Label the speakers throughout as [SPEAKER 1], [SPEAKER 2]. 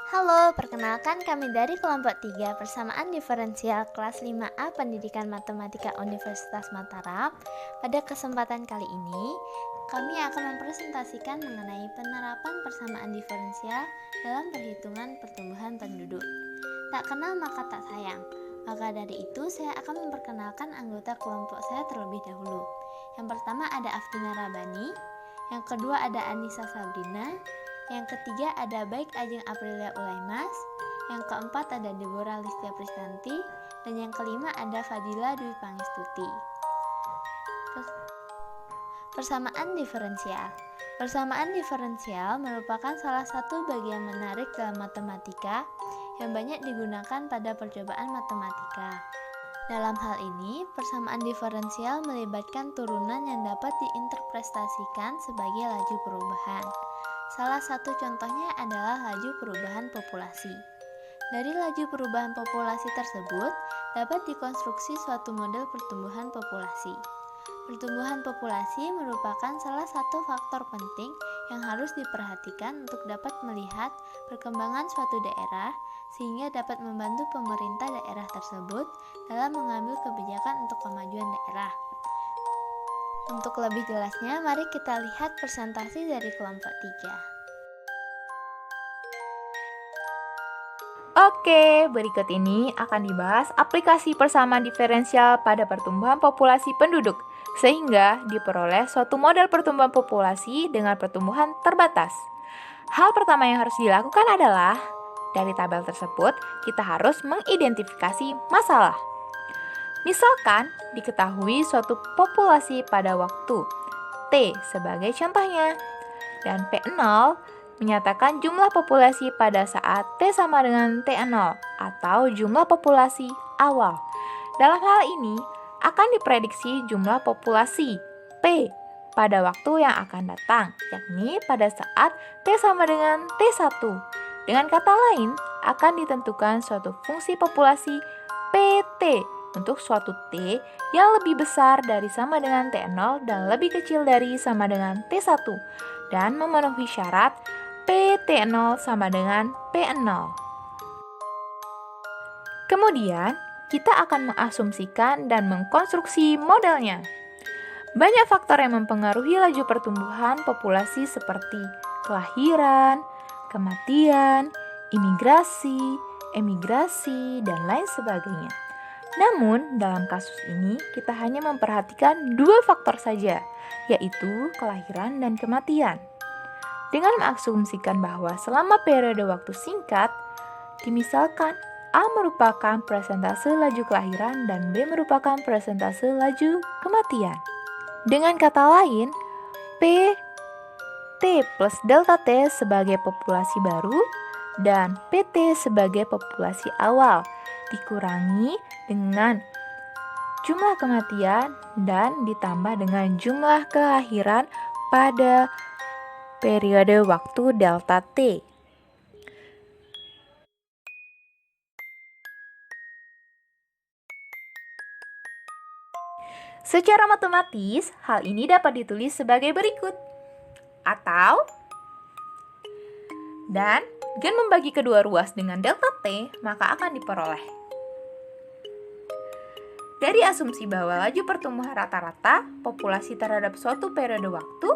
[SPEAKER 1] Halo, perkenalkan kami dari kelompok 3 Persamaan Diferensial kelas 5A Pendidikan Matematika Universitas Mataram. Pada kesempatan kali ini, kami akan mempresentasikan mengenai penerapan persamaan diferensial dalam perhitungan pertumbuhan penduduk. Tak kenal maka tak sayang. Maka dari itu, saya akan memperkenalkan anggota kelompok saya terlebih dahulu. Yang pertama ada Afdina Rabani, yang kedua ada Anissa Sabrina, yang ketiga ada Baik Ajeng Aprilia Ulaimas, yang keempat ada Deborah Listia Pristanti, dan yang kelima ada Fadila Dwi Pangestuti. Persamaan diferensial. Persamaan diferensial merupakan salah satu bagian menarik dalam matematika yang banyak digunakan pada percobaan matematika. Dalam hal ini, persamaan diferensial melibatkan turunan yang dapat diinterpretasikan sebagai laju perubahan. Salah satu contohnya adalah laju perubahan populasi. Dari laju perubahan populasi tersebut, dapat dikonstruksi suatu model pertumbuhan populasi. Pertumbuhan populasi merupakan salah satu faktor penting yang harus diperhatikan untuk dapat melihat perkembangan suatu daerah, sehingga dapat membantu pemerintah daerah tersebut dalam mengambil kebijakan untuk kemajuan daerah. Untuk lebih jelasnya, mari kita lihat presentasi dari kelompok 3.
[SPEAKER 2] Oke, berikut ini akan dibahas aplikasi persamaan diferensial pada pertumbuhan populasi penduduk, sehingga diperoleh suatu model pertumbuhan populasi dengan pertumbuhan terbatas. Hal pertama yang harus dilakukan adalah, dari tabel tersebut, kita harus mengidentifikasi masalah. Misalkan, diketahui suatu populasi pada waktu T sebagai contohnya, dan P0 menyatakan jumlah populasi pada saat T sama dengan T0 atau jumlah populasi awal. Dalam hal ini, akan diprediksi jumlah populasi P pada waktu yang akan datang, yakni pada saat T sama dengan T1. Dengan kata lain, akan ditentukan suatu fungsi populasi PT untuk suatu T yang lebih besar dari sama dengan T0 dan lebih kecil dari sama dengan T1 dan memenuhi syarat PT0 sama dengan P0. Kemudian, kita akan mengasumsikan dan mengkonstruksi modelnya. Banyak faktor yang mempengaruhi laju pertumbuhan populasi seperti kelahiran, kematian, imigrasi, emigrasi, dan lain sebagainya. Namun, dalam kasus ini, kita hanya memperhatikan dua faktor saja, yaitu kelahiran dan kematian. Dengan mengasumsikan bahwa selama periode waktu singkat, dimisalkan A merupakan persentase laju kelahiran dan B merupakan persentase laju kematian. Dengan kata lain, PT plus delta T sebagai populasi baru dan PT sebagai populasi awal dikurangi dengan jumlah kematian dan ditambah dengan jumlah kelahiran pada periode waktu delta T. Secara matematis, hal ini dapat ditulis sebagai berikut. Atau, dan dengan membagi kedua ruas dengan delta T, maka akan diperoleh. Dari asumsi bahwa laju pertumbuhan rata-rata populasi terhadap suatu periode waktu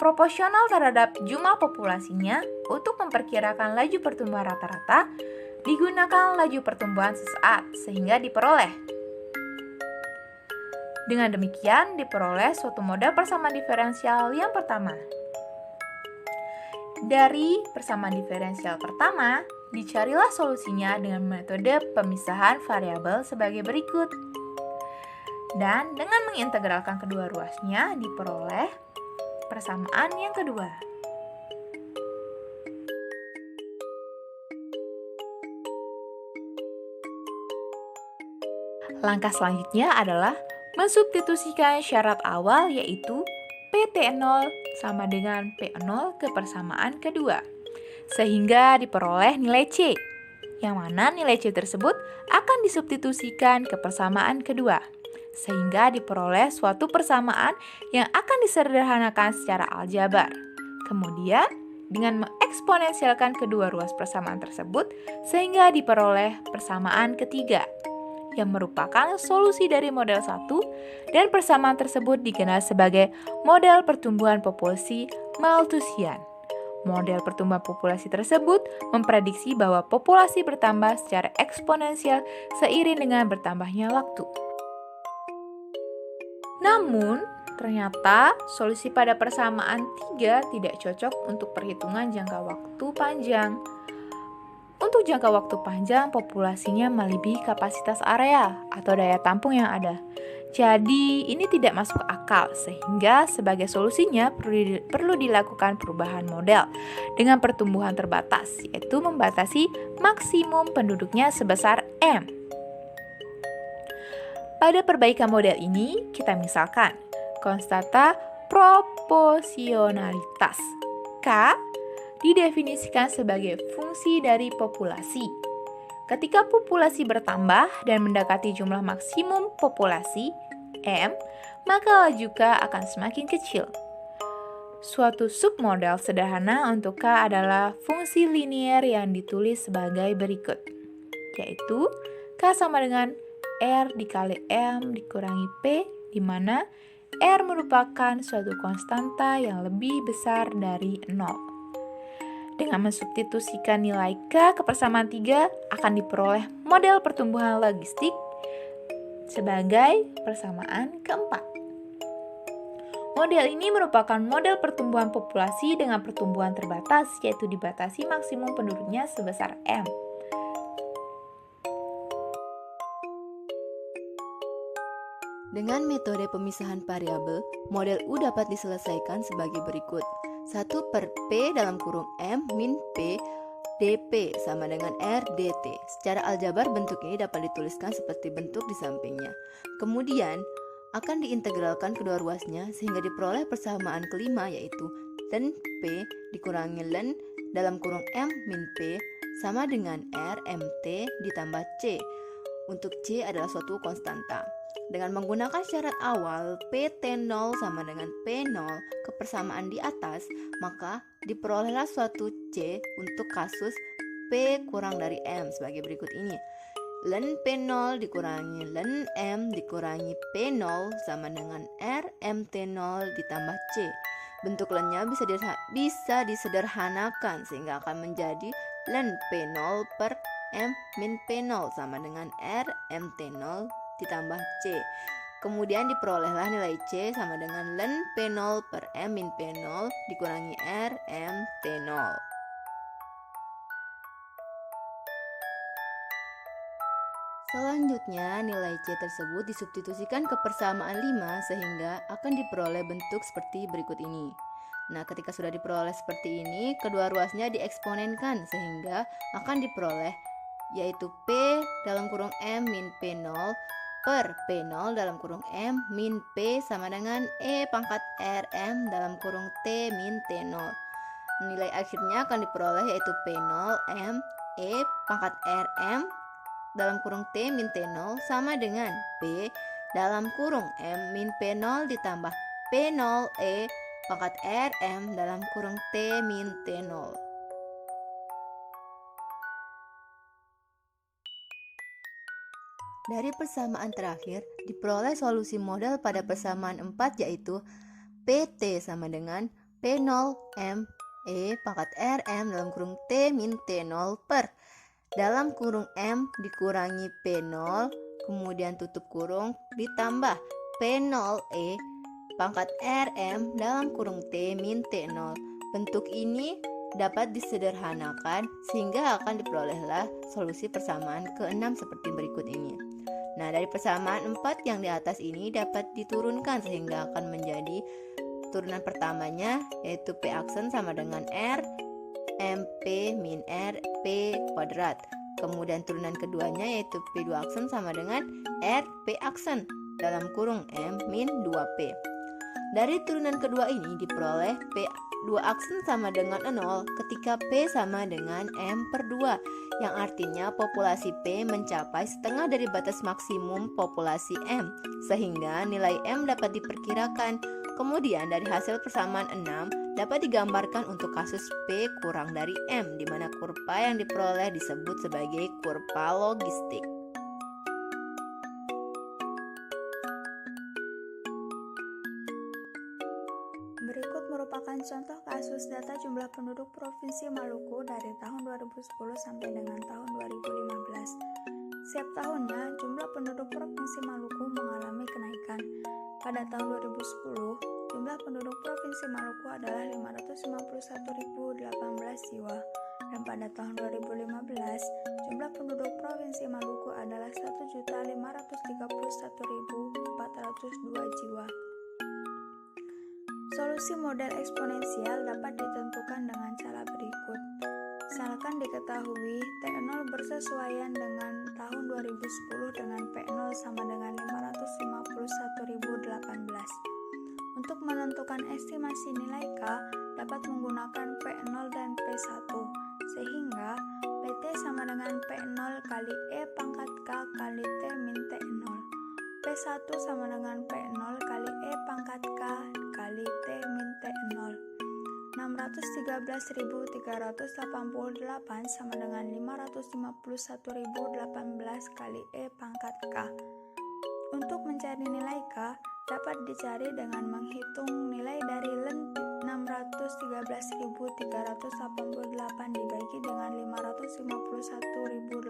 [SPEAKER 2] proporsional terhadap jumlah populasinya, untuk memperkirakan laju pertumbuhan rata-rata, digunakan laju pertumbuhan sesaat sehingga diperoleh. Dengan demikian, diperoleh suatu model persamaan diferensial yang pertama. Dari persamaan diferensial pertama, dicarilah solusinya dengan metode pemisahan variabel sebagai berikut. Dan dengan mengintegralkan kedua ruasnya, diperoleh persamaan yang kedua. Langkah selanjutnya adalah mensubstitusikan syarat awal, yaitu PT0 sama dengan P0 ke persamaan kedua, sehingga diperoleh nilai C, yang mana nilai C tersebut akan disubstitusikan ke persamaan kedua, sehingga diperoleh suatu persamaan yang akan disederhanakan secara aljabar. Kemudian, dengan mengeksponensialkan kedua ruas persamaan tersebut sehingga diperoleh persamaan ketiga yang merupakan solusi dari model 1 dan persamaan tersebut dikenal sebagai model pertumbuhan populasi Malthusian. Model pertumbuhan populasi tersebut memprediksi bahwa populasi bertambah secara eksponensial seiring dengan bertambahnya waktu. Namun, ternyata solusi pada persamaan 3 tidak cocok untuk perhitungan jangka waktu panjang. Untuk jangka waktu panjang, populasinya melebihi kapasitas area atau daya tampung yang ada. Jadi, ini tidak masuk akal, sehingga sebagai solusinya perlu dilakukan perubahan model dengan pertumbuhan terbatas, yaitu membatasi maksimum penduduknya sebesar M. Pada perbaikan model ini, kita misalkan konstanta proporsionalitas K didefinisikan sebagai fungsi dari populasi. Ketika populasi bertambah dan mendekati jumlah maksimum populasi M, maka laju K akan semakin kecil. Suatu submodel sederhana untuk K adalah fungsi linier yang ditulis sebagai berikut, yaitu K sama dengan R dikali M dikurangi P, di mana R merupakan suatu konstanta yang lebih besar dari 0. Dengan mensubstitusikan nilai K ke persamaan 3 akan diperoleh model pertumbuhan logistik sebagai persamaan keempat. Model ini merupakan model pertumbuhan populasi dengan pertumbuhan terbatas, yaitu dibatasi maksimum penduduknya sebesar M.
[SPEAKER 3] Dengan metode pemisahan variabel, model U dapat diselesaikan sebagai berikut. 1 per P dalam kurung M min P dP sama dengan R dt. Secara aljabar bentuk ini dapat dituliskan seperti bentuk di sampingnya. Kemudian akan diintegralkan kedua ruasnya sehingga diperoleh persamaan kelima, yaitu len P dikurangi len dalam kurung M min P sama dengan R mt ditambah C. Untuk C adalah suatu konstanta. Dengan menggunakan syarat awal PT0 sama dengan P0 ke persamaan di atas, maka diperolehlah suatu C untuk kasus P kurang dari M sebagai berikut ini. Len P0 dikurangi len M dikurangi P0 sama dengan R MT0 ditambah C. Bentuk lennya bisa disederhanakan sehingga akan menjadi len P0 per M min P0 sama dengan R MT0 ditambah C. Kemudian diperolehlah nilai C sama dengan len P0 per M min P0 dikurangi R M T0. Selanjutnya, nilai C tersebut disubstitusikan ke persamaan 5 sehingga akan diperoleh bentuk seperti berikut ini. Nah, ketika sudah diperoleh seperti ini, kedua ruasnya dieksponenkan sehingga akan diperoleh yaitu P dalam kurung M min P0 per P0 dalam kurung M min P sama dengan E pangkat RM dalam kurung T min T0. Nilai akhirnya akan diperoleh yaitu P0 M E pangkat RM dalam kurung T min T0 sama dengan P dalam kurung M min P0 ditambah P0 E pangkat RM dalam kurung T min T0. Dari persamaan terakhir, diperoleh solusi model pada persamaan 4 yaitu PT sama dengan P0 M E pangkat RM dalam kurung T min T0 per dalam kurung M dikurangi P0 kemudian tutup kurung ditambah P0 E pangkat RM dalam kurung T min T0. Bentuk ini dapat disederhanakan sehingga akan diperolehlah solusi persamaan ke-6 seperti berikut ini. Nah, dari persamaan 4 yang di atas ini dapat diturunkan sehingga akan menjadi turunan pertamanya yaitu P aksen sama dengan R MP min R P kuadrat. Kemudian turunan keduanya yaitu P2 aksen sama dengan R P aksen dalam kurung M min 2P. Dari turunan kedua ini diperoleh P2 aksen sama dengan 0 ketika P sama dengan M per 2, yang artinya populasi P mencapai setengah dari batas maksimum populasi M, sehingga nilai M dapat diperkirakan Kemudian dari hasil persamaan 6 dapat digambarkan untuk kasus P kurang dari M, di mana kurva yang diperoleh disebut sebagai kurva logistik.
[SPEAKER 4] Berikut merupakan contoh kasus data jumlah penduduk Provinsi Maluku dari tahun 2010 sampai dengan tahun 2015. Setiap tahunnya, jumlah penduduk Provinsi Maluku mengalami kenaikan. Pada tahun 2010, jumlah penduduk Provinsi Maluku adalah 551.018 jiwa. Dan pada tahun 2015, jumlah penduduk Provinsi Maluku adalah 1.531.402 jiwa. Solusi model eksponensial dapat ditentukan dengan cara berikut. Misalkan diketahui T0 bersesuaian dengan tahun 2010 dengan P0 sama dengan 551.018. Untuk menentukan estimasi nilai K dapat menggunakan P0 dan P1, sehingga PT sama dengan P0 kali E pangkat K kali T min T0. P1 sama dengan P0 kali E pangkat K kali T min T0. 613.388 sama dengan 551.018 kali E pangkat K. Untuk mencari nilai K, dapat dicari dengan menghitung nilai dari len 613.388 dibagi dengan 551.018,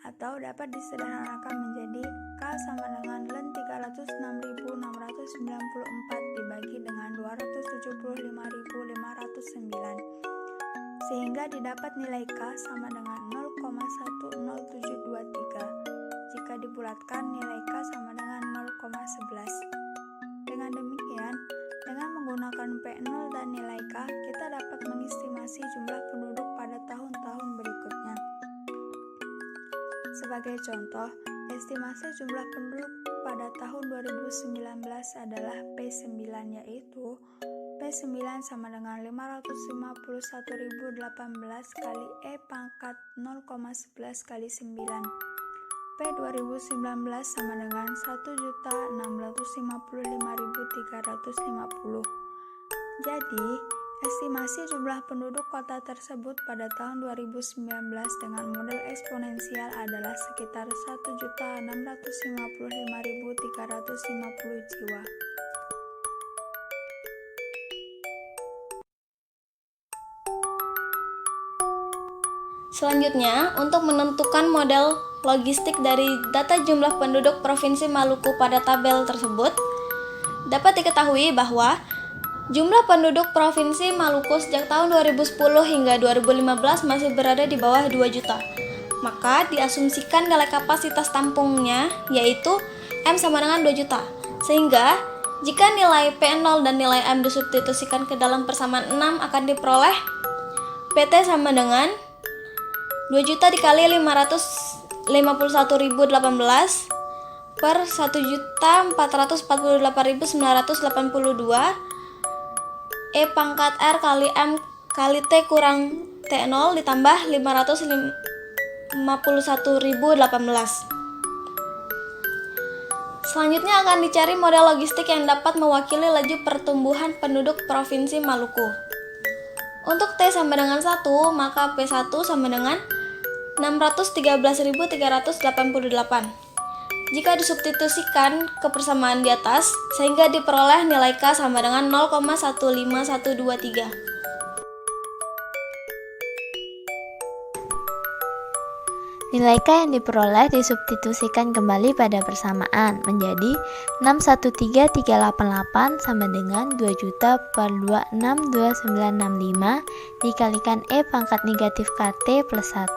[SPEAKER 4] atau dapat disederhanakan menjadi K sama dengan len 306.694 dibagi dengan 275.509, sehingga didapat nilai K sama dengan 0,10723. Jika dibulatkan, nilai K sama dengan 0,11. Dengan demikian, dengan menggunakan P0 dan nilai K, kita dapat mengestimasi jumlah penduduk pada tahun-tahun berikutnya. Sebagai contoh, estimasi jumlah penduduk pada tahun 2019 adalah P9, yaitu P9 sama dengan 551.018 kali E pangkat 0,11 kali 9. P 2019 sama dengan 1.655.350. Jadi, estimasi jumlah penduduk kota tersebut pada tahun 2019 dengan model eksponensial adalah sekitar 1.655.350 jiwa.
[SPEAKER 5] Selanjutnya, untuk menentukan model logistik dari data jumlah penduduk Provinsi Maluku pada tabel tersebut, dapat diketahui bahwa jumlah penduduk Provinsi Maluku sejak tahun 2010 hingga 2015 masih berada di bawah 2 juta. Maka diasumsikan nilai kapasitas tampungnya yaitu M sama dengan 2 juta. Sehingga jika nilai P0 dan nilai M disubstitusikan ke dalam persamaan 6 akan diperoleh PT sama dengan 2 juta dikali 551.018 per 1.448.982 E pangkat R kali M kali T kurang T0 ditambah 551.018. Selanjutnya akan dicari model logistik yang dapat mewakili laju pertumbuhan penduduk Provinsi Maluku. Untuk T sama dengan 1, maka P1 sama dengan 613.388. Jika disubstitusikan ke persamaan di atas, sehingga diperoleh nilai K sama dengan 0,15123.
[SPEAKER 1] Nilai K yang diperoleh disubstitusikan kembali pada persamaan menjadi 613.388 sama dengan 2 juta per 262965 dikalikan E pangkat negatif KT plus 1,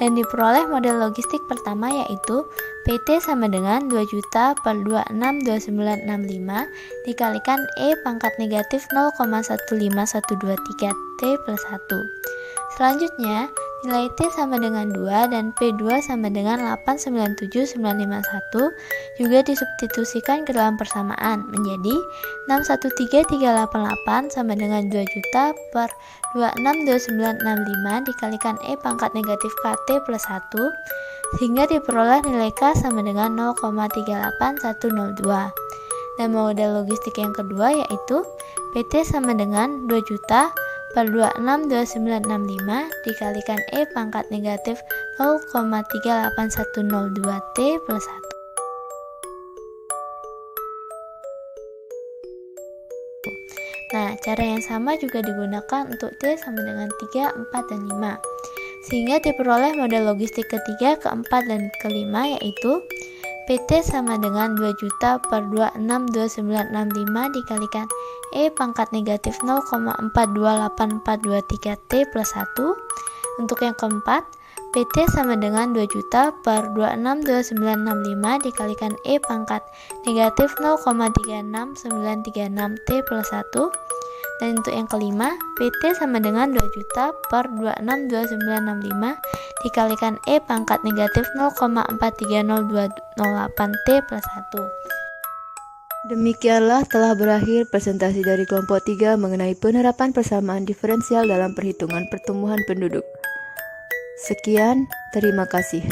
[SPEAKER 1] dan diperoleh model logistik pertama yaitu PT sama dengan 2 juta per 262965 dikalikan E pangkat negatif 0,15123 T plus 1. Selanjutnya, nilai T sama dengan 2 dan P2 sama dengan 897.951 juga disubstitusikan ke dalam persamaan menjadi 613.388 sama dengan 2 juta per 262965 dikalikan E pangkat negatif KT plus 1, sehingga diperoleh nilai K sama dengan 0,38102. Dan model logistik yang kedua yaitu PT sama dengan 2 juta per 262965 dikalikan E pangkat negatif 0,38102 T plus 1. Nah, cara yang sama juga digunakan untuk T sama dengan 3, 4, dan 5. Sehingga diperoleh model logistik ketiga, keempat, dan kelima yaitu PT sama dengan 2 juta per 262965 dikalikan E pangkat negatif 0,428423 T plus 1. Untuk yang keempat, PT sama dengan 2 juta per 262965 dikalikan E pangkat negatif 0,36936 T plus 1. Dan untuk yang kelima, PT sama dengan 2 juta per 262965 dikalikan E pangkat negatif 0,430208 T plus 1.
[SPEAKER 3] Demikianlah telah berakhir presentasi dari kelompok 3 mengenai penerapan persamaan diferensial dalam perhitungan pertumbuhan penduduk. Sekian, terima kasih.